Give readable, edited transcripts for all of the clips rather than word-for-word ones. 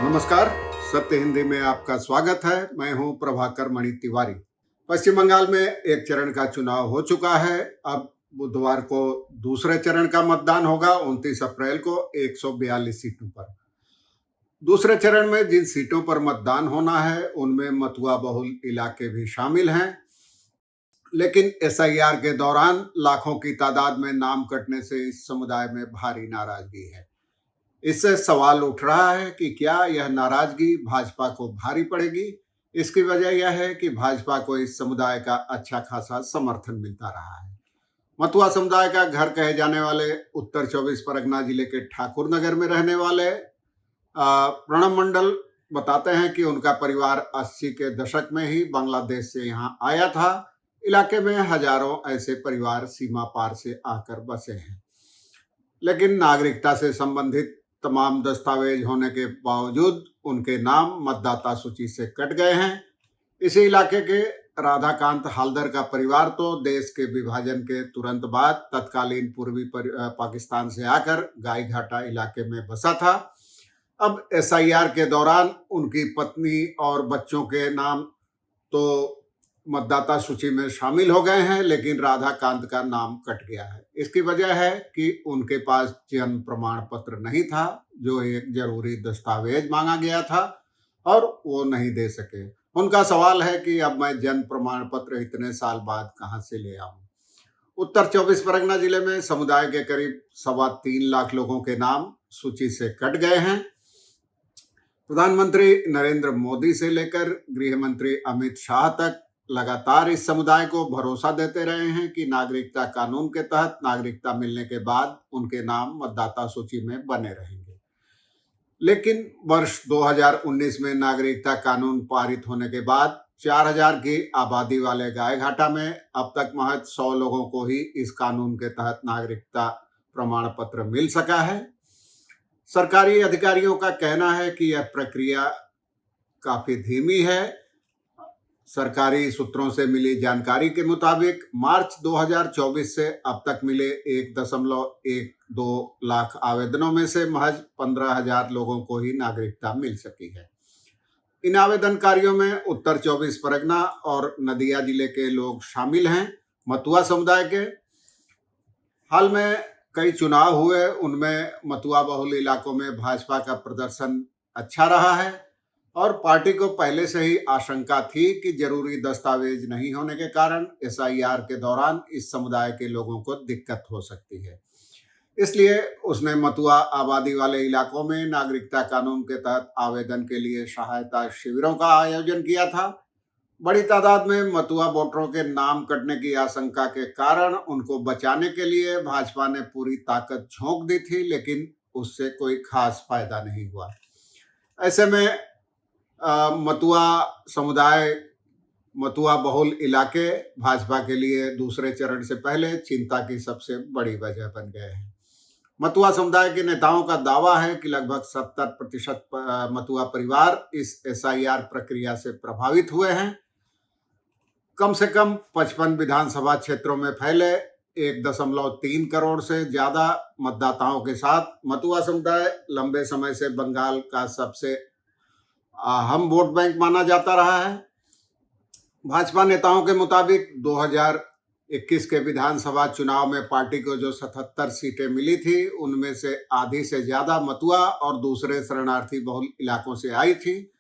नमस्कार। सत्य हिंदी में आपका स्वागत है। मैं हूं प्रभाकर मणि तिवारी। पश्चिम बंगाल में एक चरण का चुनाव हो चुका है। अब बुधवार को दूसरे चरण का मतदान होगा 29 अप्रैल को 142 सीटों पर। दूसरे चरण में जिन सीटों पर मतदान होना है उनमें मथुआ बहुल इलाके भी शामिल हैं, लेकिन एसआईआर के दौरान लाखों की तादाद में नाम कटने से इस समुदाय में भारी नाराजगी है। इससे सवाल उठ रहा है कि क्या यह नाराजगी भाजपा को भारी पड़ेगी। इसकी वजह यह है कि भाजपा को इस समुदाय का अच्छा खासा समर्थन मिलता रहा है। मथुआ समुदाय का घर कहे जाने वाले उत्तर 24 परगना जिले के ठाकुर नगर में रहने वाले प्रणब मंडल बताते हैं कि उनका परिवार 80 के दशक में ही बांग्लादेश से यहाँ आया था। इलाके में हजारों ऐसे परिवार सीमा पार से आकर बसे हैं, लेकिन नागरिकता से संबंधित तमाम दस्तावेज होने के बावजूद उनके नाम मतदाता सूची से कट गए हैं। इसी इलाके के राधाकांत हालदर का परिवार तो देश के विभाजन के तुरंत बाद तत्कालीन पूर्वी पाकिस्तान से आकर गाईघाटा इलाके में बसा था। अब एसआईआर के दौरान उनकी पत्नी और बच्चों के नाम तो मतदाता सूची में शामिल हो गए हैं, लेकिन राधाकांत का नाम कट गया है। इसकी वजह है कि उनके पास जन्म प्रमाण पत्र नहीं था, जो एक जरूरी दस्तावेज मांगा गया था, और वो नहीं दे सके। उनका सवाल है कि अब मैं जन्म प्रमाण पत्र इतने साल बाद कहां से ले आऊं। उत्तर 24 परगना जिले में समुदाय के करीब 3.25 लाख लोगों के नाम सूची से कट गए हैं। प्रधानमंत्री नरेंद्र मोदी से लेकर गृह मंत्री अमित शाह तक लगातार इस समुदाय को भरोसा देते रहे हैं कि नागरिकता कानून के तहत नागरिकता मिलने के बाद उनके नाम मतदाता सूची में बने रहेंगे। लेकिन वर्ष 2019 में नागरिकता कानून पारित होने के बाद 4000 की आबादी वाले गायघाटा में अब तक महज 100 लोगों को ही इस कानून के तहत नागरिकता प्रमाण पत्र मिल सका है। सरकारी अधिकारियों का कहना है कि यह प्रक्रिया काफी धीमी है। सरकारी सूत्रों से मिली जानकारी के मुताबिक मार्च 2024 से अब तक मिले 1.12 लाख आवेदनों में से महज 15,000 लोगों को ही नागरिकता मिल सकी है। इन आवेदनकारियों में उत्तर 24 परगना और नदिया जिले के लोग शामिल हैं। मथुआ समुदाय के हाल में कई चुनाव हुए, उनमें मथुआ बहुल इलाकों में भाजपा का प्रदर्शन अच्छा रहा है और पार्टी को पहले से ही आशंका थी कि जरूरी दस्तावेज नहीं होने के कारण एसआईआर के दौरान इस समुदाय के लोगों को दिक्कत हो सकती है। इसलिए उसने मथुआ आबादी वाले इलाकों में नागरिकता कानून के तहत आवेदन के लिए सहायता शिविरों का आयोजन किया था। बड़ी तादाद में मथुआ वोटरों के नाम कटने की आशंका के कारण उनको बचाने के लिए भाजपा ने पूरी ताकत झोंक दी थी, लेकिन उससे कोई खास फायदा नहीं हुआ। ऐसे में मथुआ समुदाय, मथुआ बहुल इलाके भाजपा के लिए दूसरे चरण से पहले चिंता की सबसे बड़ी वजह बन गए हैं। मथुआ समुदाय के नेताओं का दावा है कि लगभग 70% मथुआ परिवार इस एसआईआर प्रक्रिया से प्रभावित हुए हैं। कम से कम 55 विधानसभा क्षेत्रों में फैले 1.3 करोड़ से ज्यादा मतदाताओं के साथ मथुआ समुदाय लंबे समय से बंगाल का सबसे अहम वोट बैंक माना जाता रहा है। भाजपा नेताओं के मुताबिक 2021 के विधानसभा चुनाव में पार्टी को जो 77 सीटें मिली थी, उनमें से आधी से ज्यादा मथुआ और दूसरे शरणार्थी बहुल इलाकों से आई थी,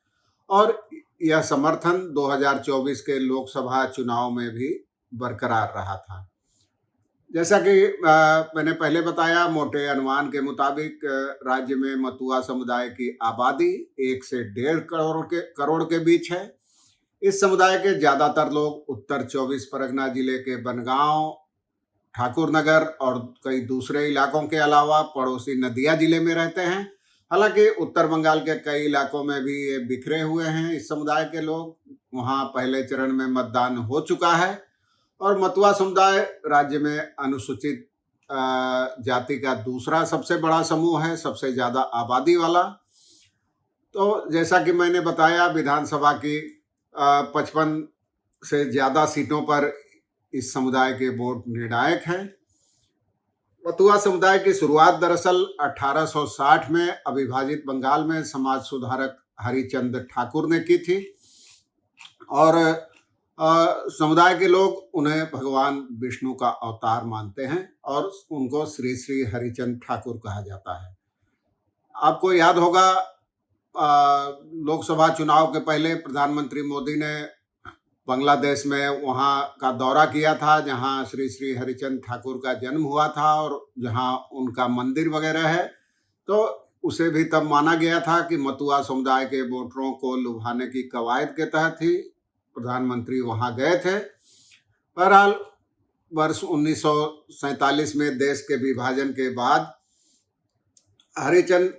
और यह समर्थन 2024 के लोकसभा चुनाव में भी बरकरार रहा था। जैसा कि मैंने पहले बताया, मोटे अनुमान के मुताबिक राज्य में मथुआ समुदाय की आबादी 1 से 1.5 करोड़ के बीच है। इस समुदाय के ज्यादातर लोग उत्तर 24 परगना जिले के बनगांव, ठाकुर नगर और कई दूसरे इलाकों के अलावा पड़ोसी नदिया जिले में रहते हैं। हालांकि उत्तर बंगाल के कई इलाकों में भी ये बिखरे हुए हैं इस समुदाय के लोग। वहां पहले चरण में मतदान हो चुका है और मथुआ समुदाय राज्य में अनुसूचित जाति का दूसरा सबसे बड़ा समूह है, सबसे ज्यादा आबादी वाला। तो जैसा कि मैंने बताया, विधानसभा की 55 से ज्यादा सीटों पर इस समुदाय के वोट निर्णायक हैं। मतुआ समुदाय की शुरुआत दरअसल 1860 में अविभाजित बंगाल में समाज सुधारक हरिचंद ठाकुर ने की थी और समुदाय के लोग उन्हें भगवान विष्णु का अवतार मानते हैं और उनको श्री श्री हरिचंद ठाकुर कहा जाता है। आपको याद होगा लोकसभा चुनाव के पहले प्रधानमंत्री मोदी ने बांग्लादेश में वहाँ का दौरा किया था जहाँ श्री श्री हरिचंद ठाकुर का जन्म हुआ था और जहाँ उनका मंदिर वगैरह है। तो उसे भी तब माना गया था कि मतुआ समुदाय के वोटरों को लुभाने की कवायद के तहत ही प्रधानमंत्री वहाँ गए थे। बहरहाल वर्ष 1947 में देश के विभाजन के बाद हरिचंद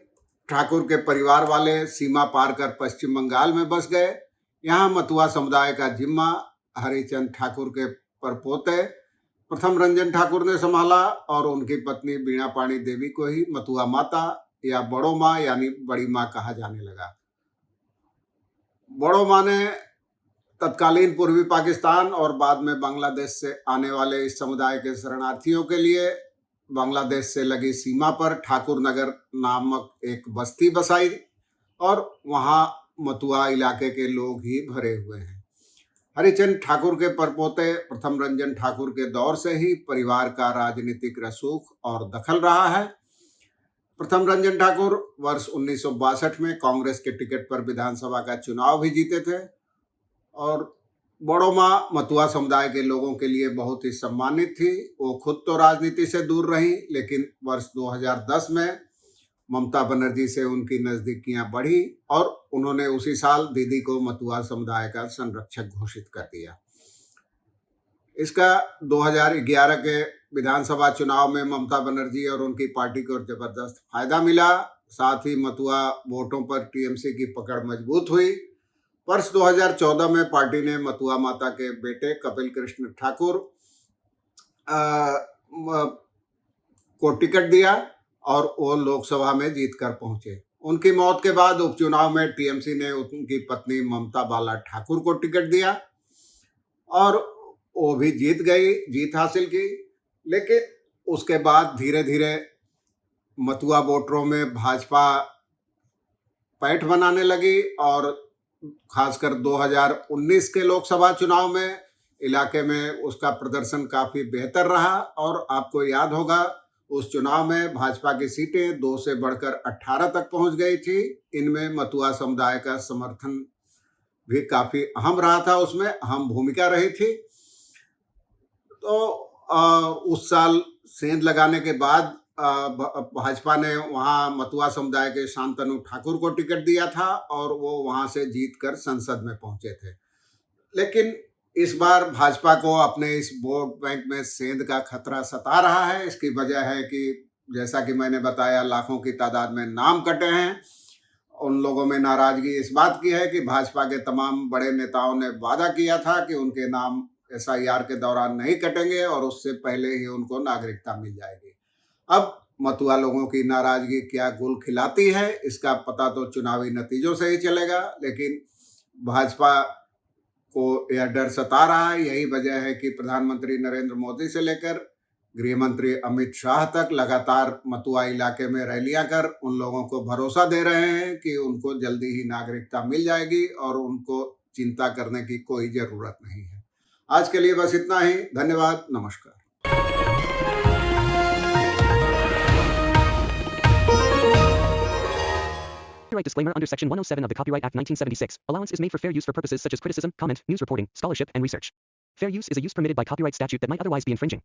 ठाकुर के परिवार वाले सीमा पार कर पश्चिम बंगाल में बस गए। यहाँ मतुआ समुदाय का जिम्मा हरिचंद ठाकुर के परपोते प्रथम रंजन ठाकुर ने संभाला और उनकी पत्नी बीणा पाणी देवी को ही मतुआ माता या बड़ो माँ यानी बड़ी माँ कहा जाने लगा। बड़ो माँ ने तत्कालीन पूर्वी पाकिस्तान और बाद में बांग्लादेश से आने वाले इस समुदाय के शरणार्थियों के लिए बांग्लादेश से लगी सीमा पर ठाकुर नगर नामक एक बस्ती बसाई और वहाँ मतुआ इलाके के लोग ही भरे हुए हैं। हरिचंद ठाकुर के परपोते प्रथम रंजन ठाकुर के दौर से ही परिवार का राजनीतिक रसूख और दखल रहा है। प्रथम रंजन ठाकुर वर्ष 1962 में कांग्रेस के टिकट पर विधानसभा का चुनाव भी जीते थे और बड़ो माँ मतुआ समुदाय के लोगों के लिए बहुत ही सम्मानित थी। वो खुद तो राजनीति से दूर रही, लेकिन वर्ष 2010 में ममता बनर्जी से उनकी नजदीकियां बढ़ी और उन्होंने उसी साल दीदी को मतुआ समुदाय का संरक्षक घोषित कर दिया। इसका 2011 के विधानसभा चुनाव में ममता बनर्जी और उनकी पार्टी को जबरदस्त फायदा मिला। साथ ही मतुआ वोटों पर टीएमसी की पकड़ मजबूत हुई। वर्ष 2014 में पार्टी ने मतुआ माता के बेटे कपिल कृष्ण ठाकुर को टिकट दिया और वो लोकसभा में जीतकर पहुंचे। उनकी मौत के बाद उपचुनाव में टीएमसी ने उनकी पत्नी ममता बाला ठाकुर को टिकट दिया और वो भी जीत हासिल की। लेकिन उसके बाद धीरे धीरे मतुआ वोटरों में भाजपा पैठ बनाने लगी और खासकर 2019 के लोकसभा चुनाव में इलाके में उसका प्रदर्शन काफी बेहतर रहा और आपको याद होगा उस चुनाव में भाजपा की सीटें 2 से बढ़कर 18 तक पहुंच गई थी। इनमें मतुआ समुदाय का समर्थन भी काफी अहम रहा था, उसमें अहम भूमिका रही थी। तो उस साल सेंध लगाने के बाद भाजपा ने वहाँ मतुआ समुदाय के शांतनु ठाकुर को टिकट दिया था और वो वहाँ से जीतकर संसद में पहुंचे थे। लेकिन इस बार भाजपा को अपने इस वोट बैंक में सेंध का खतरा सता रहा है। इसकी वजह है कि जैसा कि मैंने बताया, लाखों की तादाद में नाम कटे हैं। उन लोगों में नाराजगी इस बात की है कि भाजपा के तमाम बड़े नेताओं ने वादा किया था कि उनके नाम SIR के दौरान नहीं कटेंगे और उससे पहले ही उनको नागरिकता मिल जाएगी। अब मतुआ लोगों की नाराजगी क्या गुल खिलाती है, इसका पता तो चुनावी नतीजों से ही चलेगा। लेकिन भाजपा को यह डर सता रहा है। यही वजह है कि प्रधानमंत्री नरेंद्र मोदी से लेकर गृह मंत्री अमित शाह तक लगातार मतुआ इलाके में रैलियां कर उन लोगों को भरोसा दे रहे हैं कि उनको जल्दी ही नागरिकता मिल जाएगी और उनको चिंता करने की कोई जरूरत नहीं है। आज के लिए बस इतना ही। धन्यवाद, नमस्कार। Copyright disclaimer under Section 107 of the Copyright Act 1976. Allowance is made for fair use for purposes such as criticism, comment, news reporting, scholarship, and research. Fair use is a use permitted by copyright statute that might otherwise be infringing.